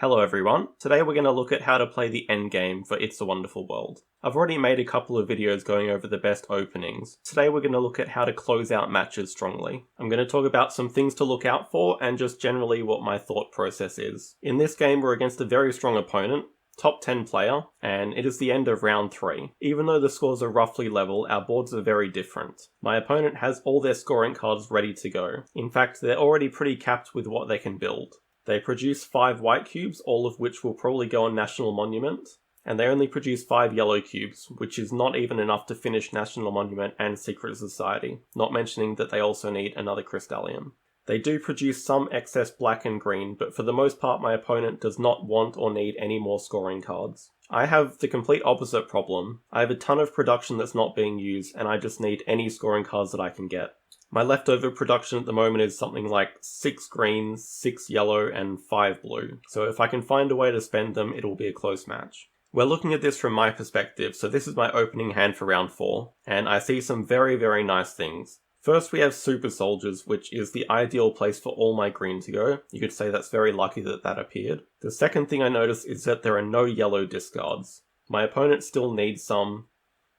Hello everyone, today we're going to look at how to play the endgame for It's a Wonderful World. I've already made a couple of videos going over the best openings. Today we're going to look at how to close out matches strongly. I'm going to talk about some things to look out for and just generally what my thought process is. In this game we're against a very strong opponent, top 10 player, and it is the end of round 3. Even though the scores are roughly level, our boards are very different. My opponent has all their scoring cards ready to go. In fact, they're already pretty capped with what they can build. They produce 5 white cubes, all of which will probably go on National Monument, and they only produce 5 yellow cubes, which is not even enough to finish National Monument and Secret Society, not mentioning that they also need another Crystallium. They do produce some excess black and green, but for the most part my opponent does not want or need any more scoring cards. I have the complete opposite problem. I have a ton of production that's not being used, and I just need any scoring cards that I can get. My leftover production at the moment is something like 6 green, 6 yellow, and 5 blue. So if I can find a way to spend them, it'll be a close match. We're looking at this from my perspective, so this is my opening hand for round 4, and I see some very, very nice things. First we have Super Soldiers, which is the ideal place for all my green to go. You could say that's very lucky that that appeared. The second thing I notice is that there are no yellow discards. My opponent still needs some.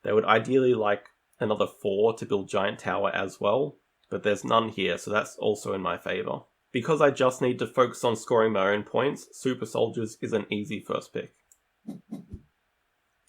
They would ideally like another 4 to build Giant Tower as well, but there's none here, so that's also in my favour. Because I just need to focus on scoring my own points, Super Soldiers is an easy first pick.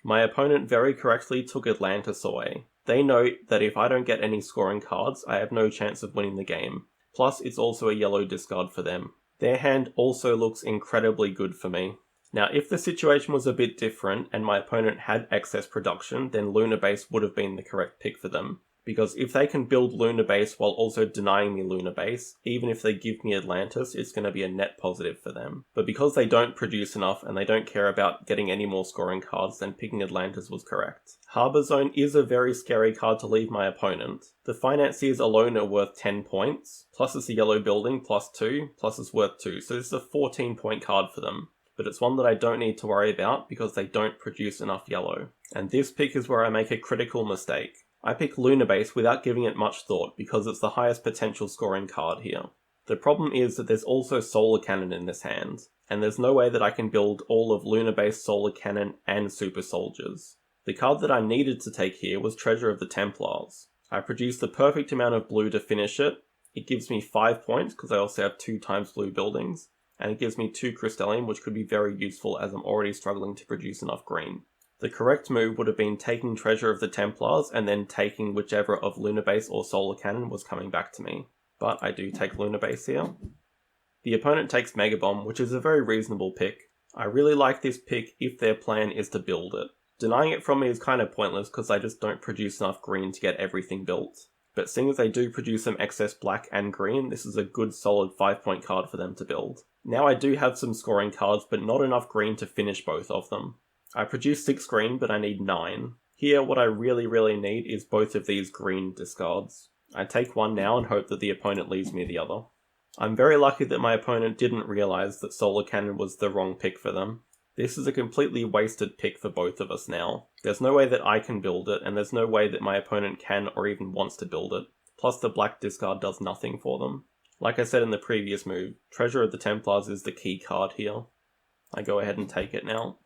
My opponent very correctly took Atlantis away. They note that if I don't get any scoring cards, I have no chance of winning the game. Plus, it's also a yellow discard for them. Their hand also looks incredibly good for me. Now, if the situation was a bit different and my opponent had excess production, then Lunar Base would have been the correct pick for them. Because if they can build Lunar Base while also denying me Lunar Base, even if they give me Atlantis, it's going to be a net positive for them. But because they don't produce enough and they don't care about getting any more scoring cards, then picking Atlantis was correct. Harbour Zone is a very scary card to leave my opponent. The Financiers alone are worth 10 points, plus it's a yellow building, plus 2, plus it's worth 2, so this is a 14-point card for them. But it's one that I don't need to worry about because they don't produce enough yellow. And this pick is where I make a critical mistake. I pick Lunar Base without giving it much thought because it's the highest potential scoring card here. The problem is that there's also Solar Cannon in this hand, and there's no way that I can build all of Lunar Base, Solar Cannon, and Super Soldiers. The card that I needed to take here was Treasure of the Templars. I produced the perfect amount of blue to finish it. It gives me 5 points because I also have 2 times blue buildings, and it gives me 2 Crystallium, which could be very useful as I'm already struggling to produce enough green. The correct move would have been taking Treasure of the Templars and then taking whichever of Lunar Base or Solar Cannon was coming back to me. But I do take Lunar Base here. The opponent takes Mega Bomb, which is a very reasonable pick. I really like this pick if their plan is to build it. Denying it from me is kind of pointless because I just don't produce enough green to get everything built. But seeing as they do produce some excess black and green, this is a good solid 5-point card for them to build. Now I do have some scoring cards, but not enough green to finish both of them. I produce 6 green, but I need 9. Here, what I really need is both of these green discards. I take one now and hope that the opponent leaves me the other. I'm very lucky that my opponent didn't realise that Solar Cannon was the wrong pick for them. This is a completely wasted pick for both of us now. There's no way that I can build it, and there's no way that my opponent can or even wants to build it. Plus the black discard does nothing for them. Like I said in the previous move, Treasure of the Templars is the key card here. I go ahead and take it now.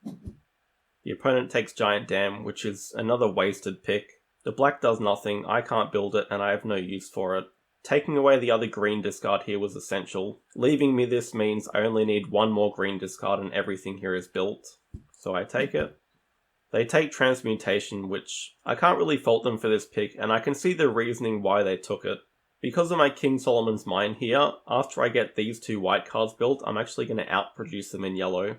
The opponent takes Giant Dam, which is another wasted pick. The black does nothing, I can't build it, and I have no use for it. Taking away the other green discard here was essential. Leaving me this means I only need 1 more green discard and everything here is built. So I take it. They take Transmutation, which I can't really fault them for this pick, and I can see the reasoning why they took it. Because of my King Solomon's Mine here, after I get these 2 white cards built, I'm actually going to outproduce them in yellow.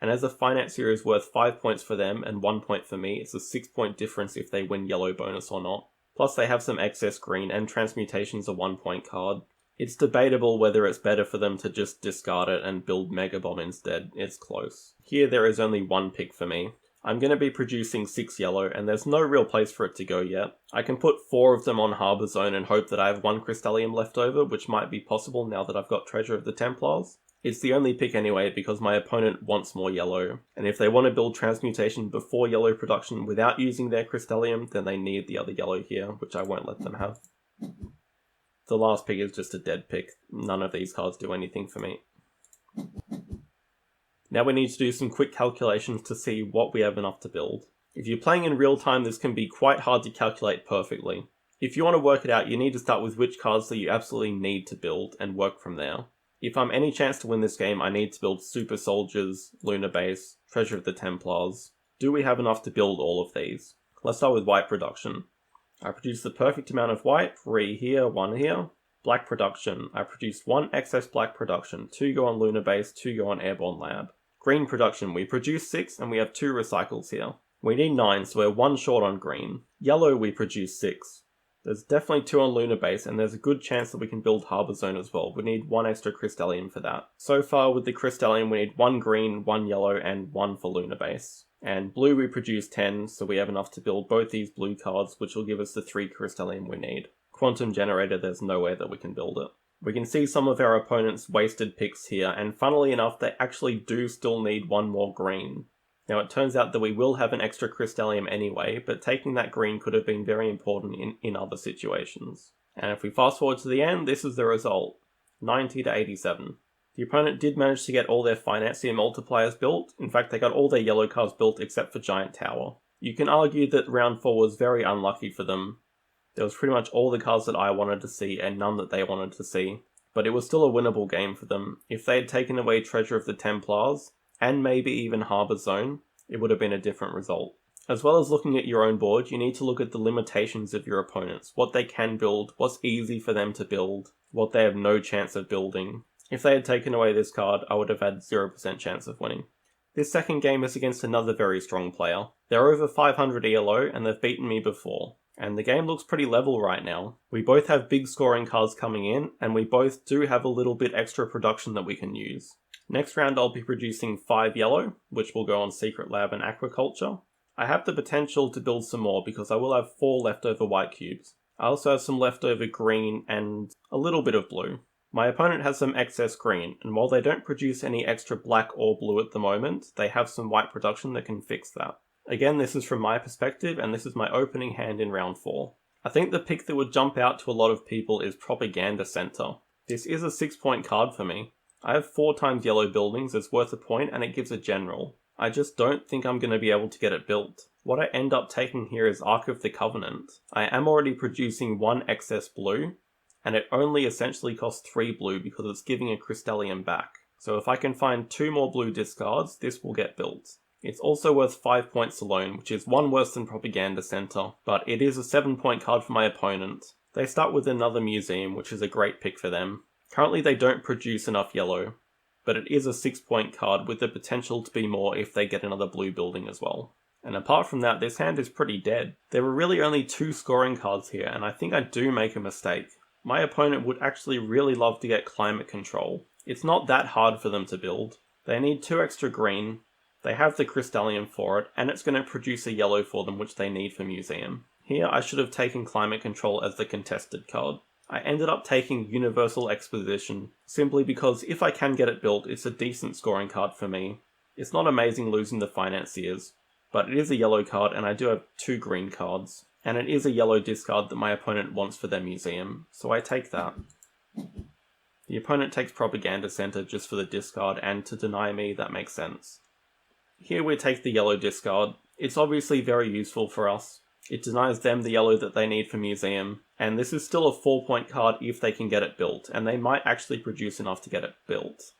And as a Financier is worth 5 points for them and 1 point for me, it's a 6-point difference if they win yellow bonus or not. Plus they have some excess green and Transmutation's a 1-point card. It's debatable whether it's better for them to just discard it and build Mega Bomb instead. It's close. Here there is only 1 pick for me. I'm going to be producing 6 yellow and there's no real place for it to go yet. I can put 4 of them on Harbour Zone and hope that I have 1 Crystallium left over, which might be possible now that I've got Treasure of the Templars. It's the only pick anyway because my opponent wants more yellow, and if they want to build Transmutation before yellow production without using their Crystallium, then they need the other yellow here, which I won't let them have. The last pick is just a dead pick. None of these cards do anything for me. Now we need to do some quick calculations to see what we have enough to build. If you're playing in real time, this can be quite hard to calculate perfectly. If you want to work it out, you need to start with which cards that you absolutely need to build and work from there. If I'm any chance to win this game, I need to build Super Soldiers, Lunar Base, Treasure of the Templars. Do we have enough to build all of these? Let's start with white production. I produced the perfect amount of white, 3 here, 1 here. Black production. I produced 1 excess black production, 2 go on Lunar Base, 2 go on Airborne Lab. Green production. We produced 6 and we have 2 recycles here. We need 9, so we're 1 short on green. Yellow, we produced 6. There's definitely 2 on Lunar Base, and there's a good chance that we can build Harbour Zone as well. We need 1 extra Crystallium for that. So far with the Crystallium, we need 1 green, 1 yellow, and 1 for Lunar Base. And blue we produce 10, so we have enough to build both these blue cards, which will give us the 3 Crystallium we need. Quantum Generator, there's no way that we can build it. We can see some of our opponents' wasted picks here, and funnily enough, they actually do still need 1 more green. Now it turns out that we will have an extra Crystallium anyway, but taking that green could have been very important in other situations. And if we fast forward to the end, this is the result. 90 to 87. The opponent did manage to get all their financier multipliers built. In fact, they got all their yellow cards built except for Giant Tower. You can argue that round 4 was very unlucky for them. There was pretty much all the cards that I wanted to see and none that they wanted to see. But it was still a winnable game for them. If they had taken away Treasure of the Templars, and maybe even Harbour Zone, it would have been a different result. As well as looking at your own board, you need to look at the limitations of your opponents, what they can build, what's easy for them to build, what they have no chance of building. If they had taken away this card, I would have had 0% chance of winning. This second game is against another very strong player. They're over 500 ELO and they've beaten me before. And the game looks pretty level right now. We both have big scoring cards coming in, and we both do have a little bit extra production that we can use. Next round I'll be producing 5 yellow, which will go on Secret Lab and Aquaculture. I have the potential to build some more because I will have 4 leftover white cubes. I also have some leftover green and a little bit of blue. My opponent has some excess green, and while they don't produce any extra black or blue at the moment, they have some white production that can fix that. Again, this is from my perspective, and this is my opening hand in round 4. I think the pick that would jump out to a lot of people is Propaganda Center. This is a 6-point card for me. I have 4 times yellow buildings, it's worth a point, and it gives a general. I just don't think I'm going to be able to get it built. What I end up taking here is Ark of the Covenant. I am already producing 1 excess blue, and it only essentially costs 3 blue because it's giving a Crystallium back. So if I can find 2 more blue discards, this will get built. It's also worth 5 points alone, which is 1 worse than Propaganda Center, but it is a 7-point card for my opponent. They start with another museum, which is a great pick for them. Currently they don't produce enough yellow, but it is a 6-point card with the potential to be more if they get another blue building as well. And apart from that, this hand is pretty dead. There were really only 2 scoring cards here, and I think I do make a mistake. My opponent would actually really love to get Climate Control. It's not that hard for them to build. They need 2 extra green, they have the Crystallium for it, and it's going to produce a yellow for them which they need for Museum. Here I should have taken Climate Control as the contested card. I ended up taking Universal Exposition, simply because if I can get it built, it's a decent scoring card for me. It's not amazing losing the Financiers, but it is a yellow card and I do have 2 green cards. And it is a yellow discard that my opponent wants for their museum, so I take that. The opponent takes Propaganda Center just for the discard, and to deny me, that makes sense. Here we take the yellow discard. It's obviously very useful for us. It denies them the yellow that they need for Museum, and this is still a 4-point card if they can get it built, and they might actually produce enough to get it built.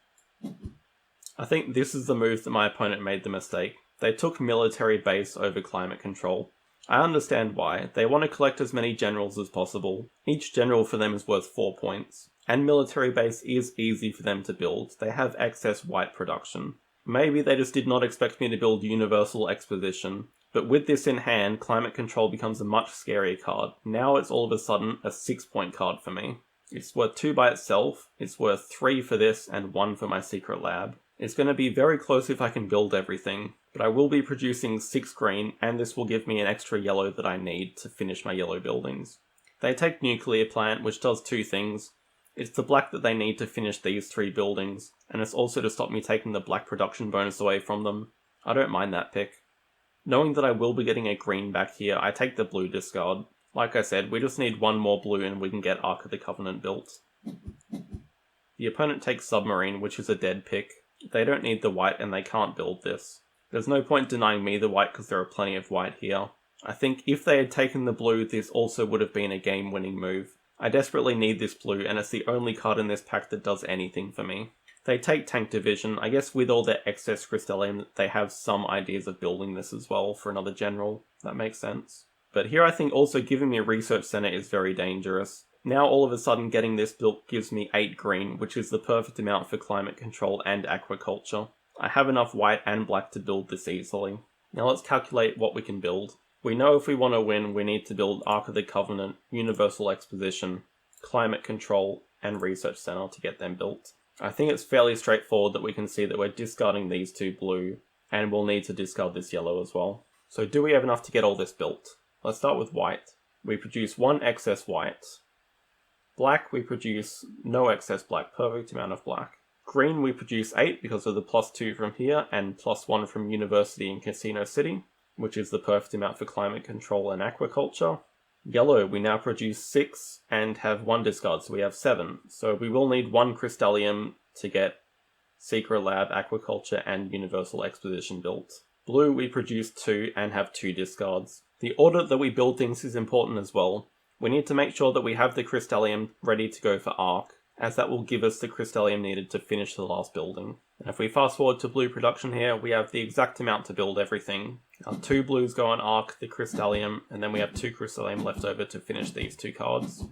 I think this is the move that my opponent made the mistake. They took Military Base over Climate Control. I understand why. They want to collect as many generals as possible. Each general for them is worth 4 points. And Military Base is easy for them to build. They have excess white production. Maybe they just did not expect me to build Universal Exposition. But with this in hand, Climate Control becomes a much scarier card. Now it's all of a sudden a 6-point card for me. It's worth 2 by itself, it's worth 3 for this, and 1 for my Secret Lab. It's going to be very close if I can build everything, but I will be producing 6 green, and this will give me an extra yellow that I need to finish my yellow buildings. They take Nuclear Plant, which does 2 things. It's the black that they need to finish these 3 buildings, and it's also to stop me taking the black production bonus away from them. I don't mind that pick. Knowing that I will be getting a green back here, I take the blue discard. Like I said, we just need 1 more blue and we can get Ark of the Covenant built. The opponent takes Submarine, which is a dead pick. They don't need the white and they can't build this. There's no point denying me the white because there are plenty of white here. I think if they had taken the blue, this also would have been a game-winning move. I desperately need this blue, and it's the only card in this pack that does anything for me. They take Tank Division. I guess with all their excess Crystallium, they have some ideas of building this as well for another general. That makes sense. But here I think also giving me a Research Center is very dangerous. Now all of a sudden getting this built gives me 8 green, which is the perfect amount for climate control and aquaculture. I have enough white and black to build this easily. Now let's calculate what we can build. We know if we want to win, we need to build Ark of the Covenant, Universal Exposition, Climate Control, and Research Center to get them built. I think it's fairly straightforward that we can see that we're discarding these 2 blue, and we'll need to discard this yellow as well. So do we have enough to get all this built? Let's start with white. We produce 1 excess white. Black, we produce no excess black, perfect amount of black. Green, we produce 8 because of the +2 from here and +1 from University and Casino City, which is the perfect amount for climate control and aquaculture. Yellow, we now produce 6 and have 1 discard, so we have 7. So we will need 1 Crystallium to get Secret Lab, Aquaculture, and Universal Exposition built. Blue, we produce 2 and have 2 discards. The order that we build things is important as well. We need to make sure that we have the Crystallium ready to go for Arc, as that will give us the Crystallium needed to finish the last building. And if we fast forward to blue production here, we have the exact amount to build everything. Our 2 blues go on Arc, the Crystallium, and then we have 2 Crystallium left over to finish these 2 cards,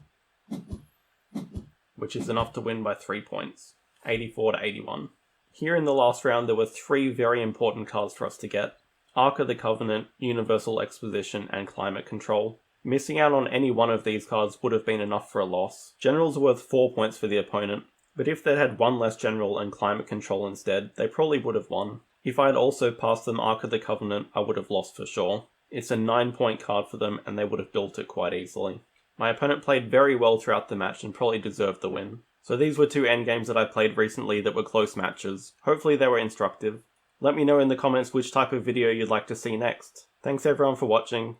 which is enough to win by 3 points, 84 to 81. Here in the last round there were 3 very important cards for us to get: Ark of the Covenant, Universal Exposition, and Climate Control. Missing out on any one of these cards would have been enough for a loss. Generals are worth 4 points for the opponent, but if they'd had 1 less general and Climate Control instead, they probably would have won. If I had also passed them Ark of the Covenant, I would have lost for sure. It's a 9-point card for them and they would have built it quite easily. My opponent played very well throughout the match and probably deserved the win. So these were 2 endgames that I played recently that were close matches. Hopefully they were instructive. Let me know in the comments which type of video you'd like to see next. Thanks everyone for watching.